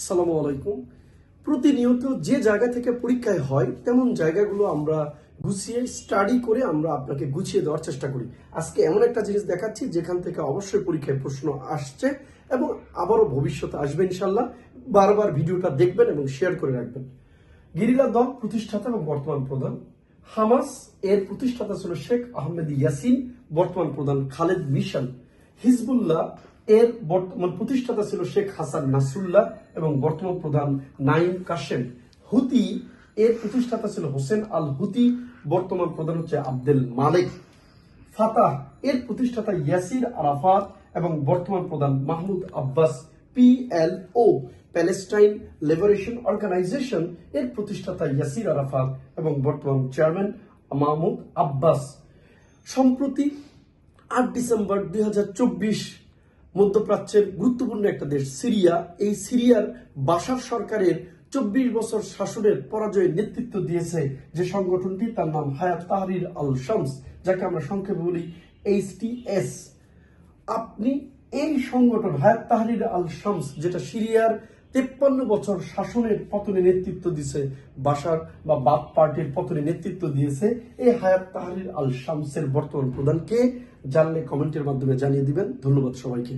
আসসালামু আলাইকুম। প্রতিনিয়ত যে জায়গা থেকে পরীক্ষায় হয় তেমন জায়গাগুলো আমরা গুছিয়ে স্টাডি করে আমরা আপনাকে গুছিয়ে দেওয়ার চেষ্টা করি। আজকে এমন একটা জিনিস দেখাচ্ছি যেখান থেকে অবশ্যই পরীক্ষায় প্রশ্ন আসছে এবং আবারও ভবিষ্যতে আসবে ইনশাল্লাহ। বারবার ভিডিওটা দেখবেন এবং শেয়ার করে রাখবেন। গেরিলা দল প্রতিষ্ঠাতা এবং বর্তমান প্রধান হামাস এর প্রতিষ্ঠাতা ছিল শেখ আহমেদ ইয়াসিন, বর্তমান প্রধান খালেদ মিশাল। হিজবুল্লাহ এর বর্তমান প্রতিষ্ঠাতা ছিল শেখ হাসান নাসরুল্লাহ এবং বর্তমান প্রধান নাইম কাশেম। হুতি এর প্রতিষ্ঠাতা ছিল হোসেন আল হুতি, বর্তমান প্রধান হচ্ছে আব্দুল মালিক। ফাতাহ এর প্রতিষ্ঠাতা ইয়াসির আরাফাত এবং বর্তমান প্রধান Mahmoud Abbas. PLO Palestine Liberation Organization এর প্রতিষ্ঠাতা ইয়াসির আরাফাত এবং বর্তমান চেয়ারম্যান মাহমুদ আব্বাস। সম্প্রতি 8 ডিসেম্বর 2024 মধ্যপ্রাচ্যের গুরুত্বপূর্ণ একটা দেশ সিরিয়া, এই সিরিয়ার বাশার সরকারের 24 বছর শাসনের পরাজয়ের নেতৃত্ব দিয়েছে যে সংগঠনটি, তার নাম হায়াত তাহরির আল শামস, যাকে আমরা সংক্ষেপে বলি HTS। আপনি এই সংগঠন হায়াত তাহরির আল শামস, যেটা সিরিয়ার 53 বছর শাসনের পতনে নেতৃত্ব দিয়েছে, বাশার বা বাপ পার্টির পতনে নেতৃত্ব দিয়েছে, এই হায়াত তাহরির আল শামসের বর্তমান প্রধানকে জানলে কমেন্টের মাধ্যমে জানিয়ে দিবেন। ধন্যবাদ সবাইকে।